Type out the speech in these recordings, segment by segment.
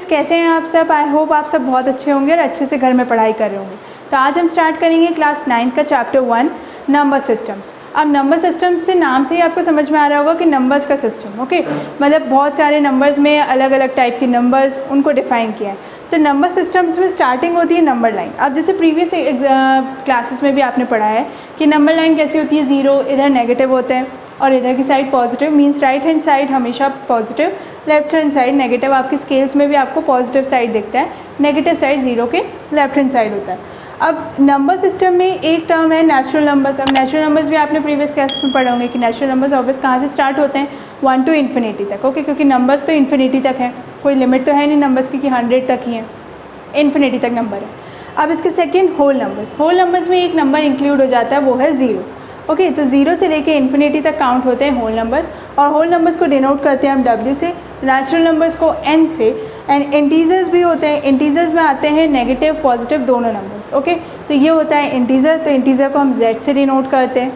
कैसे हैं आप सब? आई होप आप सब बहुत अच्छे होंगे और अच्छे से घर में पढ़ाई कर रहे होंगे। तो आज हम स्टार्ट करेंगे क्लास 9 का चैप्टर 1 नंबर सिस्टम्स। अब नंबर सिस्टम्स से नाम से ही आपको समझ में आ रहा होगा कि नंबर्स का सिस्टम, ओके, मतलब बहुत सारे नंबर्स में अलग अलग टाइप के नंबर्स उनको डिफाइन किया है। तो नंबर सिस्टम्स में स्टार्टिंग होती है नंबर लाइन। अब जैसे प्रीवियस क्लासेस में भी आपने पढ़ा है कि नंबर लाइन कैसी होती है, ज़ीरो इधर नेगेटिव होते हैं और इधर की side positive, means right hand side हमेशा positive, left hand side negative. आपकी स्केल्स में भी आपको पॉजिटिव साइड दिखता है, नेगेटिव साइड ज़ीरो के लेफ्ट हैंड साइड होता है। अब नंबर सिस्टम में एक टर्म है नेचुरल नंबर्स। अब नेचुरल नंबर्स भी आपने प्रीवियस क्लास में पढ़े होंगे कि नेचुरल नंबर्स ऑब्वियस कहाँ से स्टार्ट होते हैं, 1 to इन्फिनिटी तक, ओके, क्योंकि नंबर्स तो इन्फिनिटी तक है, कोई लिमिट तो है नहीं नंबर्स की कि 100 तक ही है, इन्फिनिटी तक नंबर है। अब इसके सेकेंड होल नंबर्स में एक नंबर इंक्लूड हो जाता है, वो है ज़ीरो, ओके। तो ज़ीरो से लेके इन्फिनिटी तक काउंट होते हैं होल नंबर्स, और होल नंबर्स को डिनोट करते हैं हम W से, नेचुरल नंबर्स को N से, एंड इंटीजर्स भी होते हैं। इंटीजर्स में आते हैं नेगेटिव पॉजिटिव दोनों नंबर्स, ओके। तो ये होता है इंटीजर, तो इंटीजर को हम Z से डिनोट करते हैं।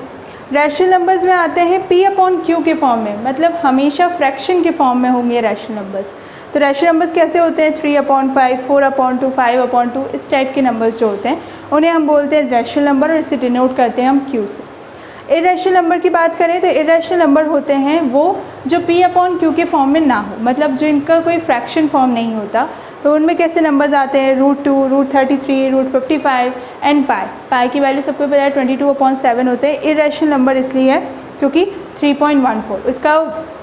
रैशनल नंबर्स में आते हैं P/Q के फॉर्म में, मतलब हमेशा फ्रैक्शन के फॉर्म में होंगे रैशनल नंबर्स। तो रैशनल नंबर्स कैसे होते हैं, 3/5, 4/2, 5/2, इस टाइप के नंबर्स जो होते हैं उन्हें हम बोलते हैं रैशनल नंबर, और इसे डिनोट करते हैं हम Q से। इरेशनल नंबर की बात करें तो इरेशनल नंबर होते हैं वो जो P/Q के फॉर्म में ना हो, मतलब जो इनका कोई फ्रैक्शन फॉर्म नहीं होता। तो उनमें कैसे नंबर्स आते हैं, √2, √33, √55 एंड पाई की वैल्यू सबको पता है 22/7 होते हैं। इरेशनल नंबर इसलिए है क्योंकि 3.14, उसका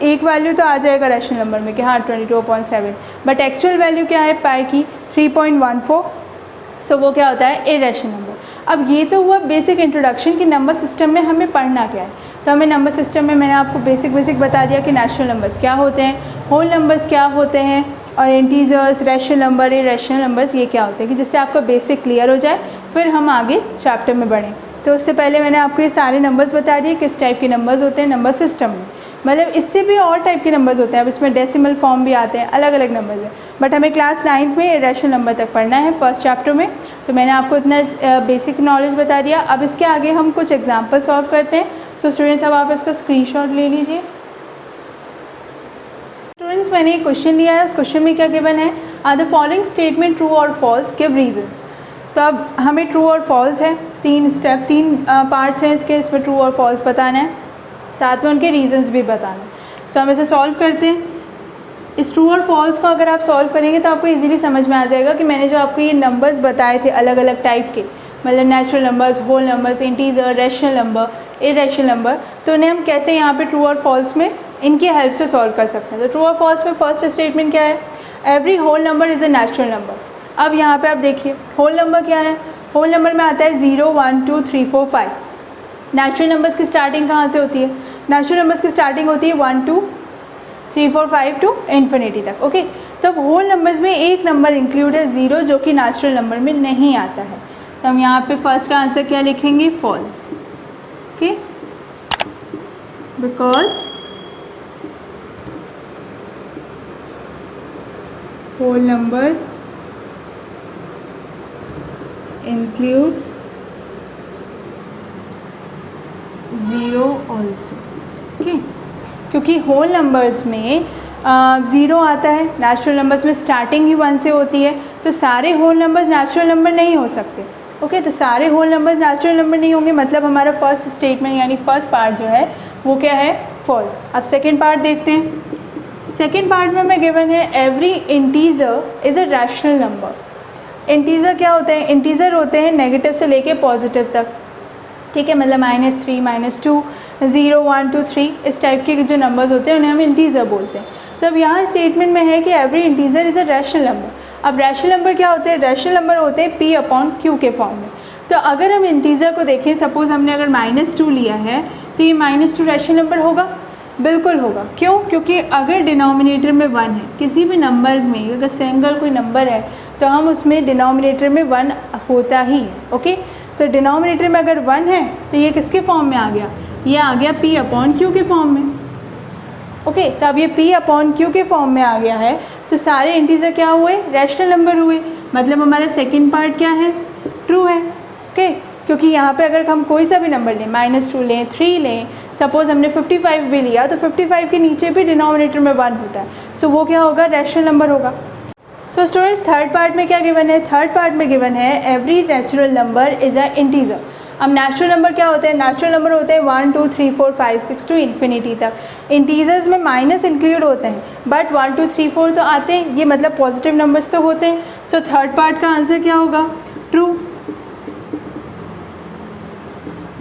एक वैल्यू तो आ जाएगा रैशनल नंबर में कि हाँ 22/7, बट एक्चुअल वैल्यू क्या है पाई की, 3.14, सो वो क्या होता है इरेशनल नंबर। अब ये तो हुआ बेसिक इंट्रोडक्शन कि नंबर सिस्टम में हमें पढ़ना क्या है। तो हमें नंबर सिस्टम में मैंने आपको बेसिक बता दिया कि नेचुरल नंबर्स क्या होते हैं, होल नंबर्स क्या होते हैं, और integers, rational number, irrational numbers ये क्या होते हैं, कि जिससे आपका बेसिक क्लियर हो जाए, फिर हम आगे चैप्टर में बढ़ें। तो उससे पहले मैंने आपको ये सारे नंबर्स बता दिए किस टाइप के नंबर्स होते हैं नंबर सिस्टम में। मतलब इससे भी और टाइप के नंबर्स होते हैं, अब इसमें डेसिमल फॉर्म भी आते हैं, अलग अलग नंबर्स हैं, बट हमें क्लास 9 में इरेशनल नंबर तक पढ़ना है फर्स्ट चैप्टर में। तो मैंने आपको इतना बेसिक नॉलेज बता दिया। अब इसके आगे हम कुछ एग्जाम्पल सॉल्व करते हैं। सो स्टूडेंट्स अब आप इसका स्क्रीनशॉट ले लीजिए। स्टूडेंट्स मैंने एक क्वेश्चन लिया है, उस क्वेश्चन में क्या गिवन है, are the following statement true or false, give reasons. तो अब हमें ट्रू और फॉल्स है, तीन पार्ट्स हैं इसके, इसमें ट्रू और फॉल्स बताना है, साथ में उनके रीजंस भी बताना है। सो हम इसे सॉल्व करते हैं। इस ट्रू और फॉल्स को अगर आप सॉल्व करेंगे तो आपको इजीली समझ में आ जाएगा कि मैंने जो आपको ये नंबर्स बताए थे अलग अलग टाइप के, मतलब natural numbers, whole numbers, integer, rational number, irrational number, तो उन्हें हम कैसे यहाँ पे ट्रू और फॉल्स में इनकी हेल्प से सॉल्व कर सकते हैं। तो ट्रू और फॉल्स में फर्स्ट स्टेटमेंट क्या है, every whole number is a natural number. अब यहाँ पे आप देखिए होल नंबर क्या है, होल नंबर में आता है 0, 1, 2, 3, 4, 5। नेचुरल नंबर्स की स्टार्टिंग कहाँ से होती है, नेचुरल नंबर्स की स्टार्टिंग होती है 1, 2, 3, 4, 5 टू इन्फिनिटी तक, ओके। तब होल नंबर्स में एक नंबर इंक्लूड है 0, जो कि नेचुरल नंबर में नहीं आता है। तो हम यहाँ पे फर्स्ट का आंसर क्या लिखेंगे, false, okay, because whole number includes 0 also, okay, क्योंकि होल नंबर्स में 0 आता है, नेचुरल नंबर्स में स्टार्टिंग ही 1 से होती है, तो सारे होल नंबर्स नेचुरल नंबर नहीं हो सकते, ओके। तो सारे होल नंबर्स नेचुरल नंबर नहीं होंगे, मतलब हमारा फर्स्ट स्टेटमेंट यानी फर्स्ट पार्ट जो है वो क्या है, फॉल्स। अब सेकेंड पार्ट देखते हैं। सेकेंड पार्ट में हमें गिवन है every integer is a rational number. Integer क्या होते हैं, इंटीजर होते हैं नेगेटिव से लेके पॉजिटिव तक, ठीक है, मतलब -3, -2, 0, 1, 2, 3 इस टाइप के जो नंबर्स होते हैं उन्हें हम इंटीजर बोलते हैं। तो अब यहाँ स्टेटमेंट में है कि every integer is a rational number. अब रैशनल नंबर क्या होते हैं, रैशनल नंबर होते हैं P/Q के फॉर्म में। तो अगर हम इंटीजर को देखें, सपोज हमने अगर -2 लिया है तो ये -2 रैशनल नंबर होगा, बिल्कुल होगा। क्यों, क्योंकि अगर डिनोमिनेटर में 1 है, किसी भी नंबर में अगर सिंगल कोई नंबर है तो हम उसमें डिनोमिनेटर में 1 होता ही है, ओके। तो डिनोमिनेटर में अगर 1 है तो ये किसके फॉर्म में आ गया, ये आ गया P/Q के फॉर्म में, ओके। तो अब ये P/Q के फॉर्म में आ गया है, तो सारे इंटीजर क्या हुए, रैशनल नंबर हुए, मतलब हमारा सेकेंड पार्ट क्या है, ट्रू है, ओके। क्योंकि यहाँ पे अगर हम कोई सा भी नंबर लें, -2 लें, 3 लें, सपोज हमने 55 भी लिया, तो 55 के नीचे भी डिनोमिनेटर में 1 होता है, सो वो क्या होगा, रैशनल नंबर होगा। सो स्टूडेंट्स थर्ड पार्ट में क्या गिवन है? थर्ड पार्ट में गिवन है every natural number is a integer. अब नेचुरल नंबर क्या होते हैं? नेचुरल नंबर होते हैं 1 2 3 4 5 6 टू इन्फिनिटी तक। इंटीजर्स में माइनस इंक्लूड होते हैं, बट 1 2 3 4 तो आते हैं, ये मतलब पॉजिटिव नंबर्स तो होते हैं। सो थर्ड पार्ट का आंसर क्या होगा? ट्रू।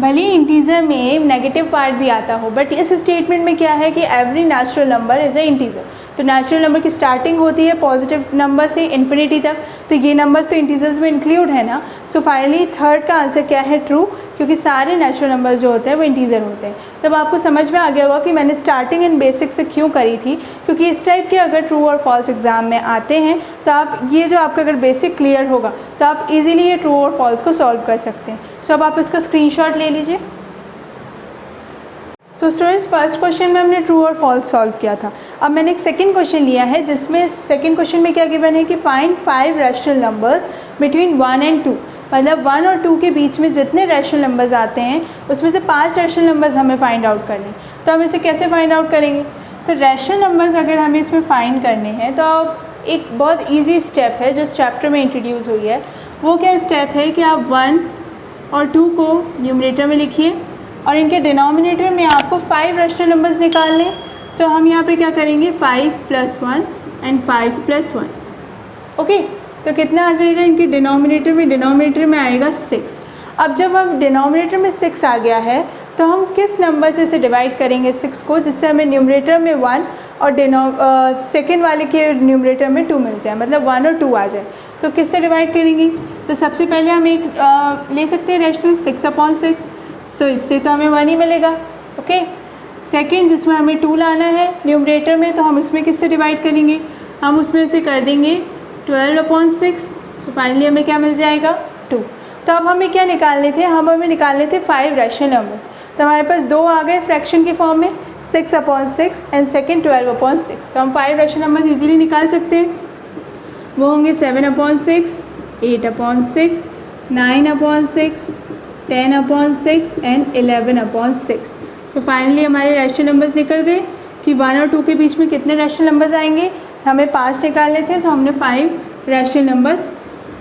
भले ही इंटीजर में नेगेटिव पार्ट भी आता हो, बट इस स्टेटमेंट में क्या है कि every natural number is a integer. तो नेचुरल नंबर की स्टार्टिंग होती है पॉजिटिव नंबर से इन्फिनिटी तक, तो ये नंबर्स तो इंटीजर्स में इंक्लूड है ना। सो फाइनली थर्ड का आंसर क्या है? ट्रू, क्योंकि सारे नेचुरल नंबर्स जो होते हैं वो इंटीजर होते हैं। तब आपको समझ में आ गया होगा कि मैंने स्टार्टिंग इन बेसिक से क्यों करी थी, क्योंकि इस टाइप के अगर ट्रू और फॉल्स एग्जाम में आते हैं तो आप ये जो आपका अगर बेसिक क्लियर होगा तो आप इजीली ये ट्रू और फॉल्स को सॉल्व कर सकते हैं। सो अब आप इसका स्क्रीनशॉट ले लीजिए। सो स्टूडेंट्स फर्स्ट क्वेश्चन में हमने ट्रू और फॉल्स सॉल्व किया था। अब मैंने एक सेकंड क्वेश्चन लिया है, जिसमें सेकंड क्वेश्चन में क्या गिवन है कि find 5 rational numbers between 1 and 2। मतलब 1 और 2 के बीच में जितने रैशनल नंबर्स आते हैं उसमें से 5 रैशनल नंबर्स हमें फाइंड आउट करने हैं। तो हम इसे कैसे फाइंड आउट करेंगे? तो रैशनल नंबर्स अगर हमें इसमें फाइंड करने हैं तो एक बहुत ईजी स्टेप है जो इस चैप्टर में इंट्रोड्यूस हुई है। वो क्या स्टेप है कि आप 1 और 2 को न्यूमरेटर में लिखिए और इनके डिनोमिनेटर में आपको 5 रैशनल नंबर्स निकालने। सो हम यहाँ पे क्या करेंगे? 5 + 1 एंड 5 + 1। ओके, तो कितना आ जाएगा इनके डिनोमिनेटर में? डिनोमिनेटर में आएगा 6। अब जब हम डिनोमिनेटर में 6 आ गया है तो हम किस नंबर से इसे डिवाइड करेंगे 6 को, जिससे हमें न्यूमरेटर में 1 और सेकेंड वाले के न्यूमरेटर में 2 मिल जाए, मतलब 1 और 2 आ जाए। तो किससे डिवाइड करेंगे? तो सबसे पहले हम एक ले सकते हैं रैशनल 6/6। सो इससे तो हमें 1 ही मिलेगा। ओके, सेकेंड जिसमें हमें 2 लाना है न्यूमरेटर में, तो हम उसमें किससे डिवाइड करेंगे? हम उसमें से कर देंगे 12/6। सो फाइनली हमें क्या मिल जाएगा? 2। तो अब हमें क्या निकालने थे? हमें निकालने थे 5 रैशनल नंबर्स। तो हमारे पास 2 आ गए फ्रैक्शन के फॉर्म में, 6/6 एंड सेकेंड 12/6। तो हम 5 रैशनल नंबर्स इजीली निकाल सकते हैं। वो होंगे 7/6, 8/6, 9/6, 10/6 एंड 11/6। सो फाइनली हमारे रैशनल नंबर्स निकल गए कि 1 और 2 के बीच में कितने रैशनल नंबर्स आएंगे? हमें 5 निकालने थे, सो हमने 5 रैशनल नंबर्स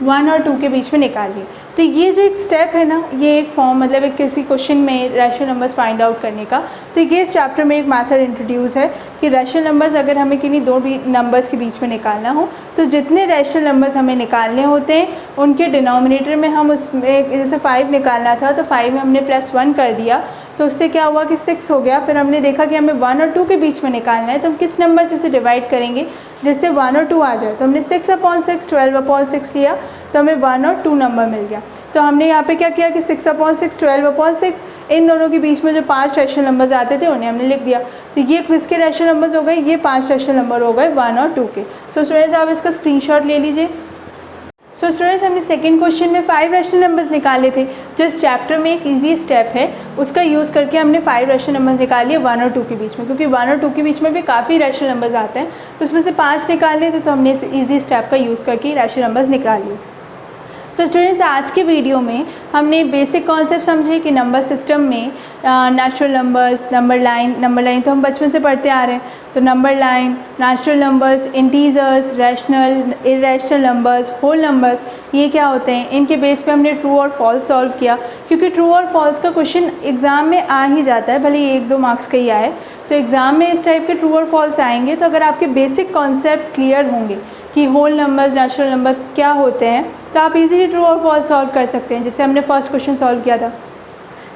1 और 2 के बीच में निकाल लिए। तो ये जो एक स्टेप है ना, ये एक फॉर्म मतलब एक किसी क्वेश्चन में रैशनल नंबर्स फाइंड आउट करने का, तो ये इस चैप्टर में एक मेथड इंट्रोड्यूस है कि रैशनल नंबर्स अगर हमें किन्हीं दो भी नंबर्स के बीच में निकालना हो तो जितने रैशनल नंबर्स हमें निकालने होते हैं उनके डिनोमिनेटर में हम उसमें जैसे 5 निकालना था तो 5 में हमने +1 कर दिया, तो उससे क्या हुआ कि 6 हो गया। फिर हमने देखा कि हमें 1 और 2 के बीच में निकालना है, तो हम किस नंबर से इसे डिवाइड करेंगे जिससे 1 और 2 आ जाए। तो हमने 6/6 12/6 लिया, तो हमें 1 और 2 नंबर मिल गया। तो हमने यहाँ पे क्या किया कि 6/6 12/6 इन दोनों के बीच में जो 5 रैशनल नंबर्स आते थे उन्हें हमने लिख दिया। तो ये किसके रैशनल नंबर्स हो गए? ये 5 रैशनल नंबर हो गए 1 और 2 के। सो स्टूडेंट्स आप इसका स्क्रीनशॉट ले लीजिए। सो स्टूडेंट्स हमने सेकंड क्वेश्चन में 5 रैशनल नंबर्स निकाले थे, जो इस चैप्टर में एक इजी स्टेप है, उसका यूज़ करके हमने 5 रैशनल नंबर्स निकाले 1 और 2 के बीच में, क्योंकि 1 और 2 के बीच में भी काफ़ी रैशनल नंबर्स आते हैं, तो उसमें से 5 निकालने थे, तो हमने इस ईजी स्टेप का यूज़ करके रैशनल नंबर्स निकाल लिए। सो स्टूडेंट्स आज के वीडियो में हमने बेसिक कॉन्सेप्ट समझे कि नंबर सिस्टम में नेचुरल नंबर्स, नंबर लाइन तो हम बचपन से पढ़ते आ रहे हैं, तो number line, natural numbers, integers, rational, irrational numbers, whole numbers, ये क्या होते हैं, इनके बेस पे हमने ट्रू और फॉल्स सॉल्व किया, क्योंकि ट्रू और फॉल्स का क्वेश्चन एग्ज़ाम में आ ही जाता है, भले 1-2 मार्क्स का ही आए, तो एग्ज़ाम में इस टाइप के ट्रू और फॉल्स आएंगे। तो अगर आपके बेसिक कॉन्सेप्ट क्लियर होंगे कि होल नंबर्स, नेचुरल नंबर्स क्या होते हैं, तो आप easily true or false solve कर सकते हैं, जैसे हमने फर्स्ट क्वेश्चन सॉल्व किया था।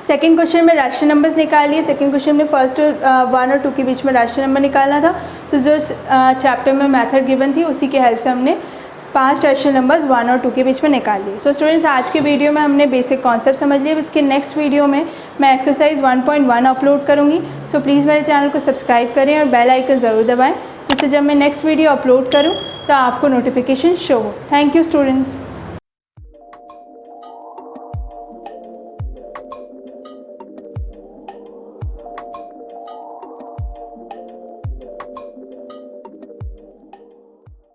सेकंड क्वेश्चन में रैशनल नंबर्स निकालिए, सेकंड क्वेश्चन में फर्स्ट 1 और 2 के बीच में रैशनल नंबर निकालना था, तो जो चैप्टर में मेथड गिवन थी उसी के हेल्प से हमने 5 रैशनल नंबर्स 1 और 2 के बीच में निकाल लिए। सो स्टूडेंट्स आज के वीडियो में हमने बेसिक कॉन्सेप्ट समझ लिए। इसके नेक्स्ट वीडियो में मैं एक्सरसाइज 1.1 अपलोड करूँगी, सो प्लीज़ मेरे चैनल को सब्सक्राइब करें और बेल आइकन ज़रूर दबाएँ, जिससे जब मैं नेक्स्ट वीडियो अपलोड करूँ तो आपको नोटिफिकेशन शो हो। Thank you students.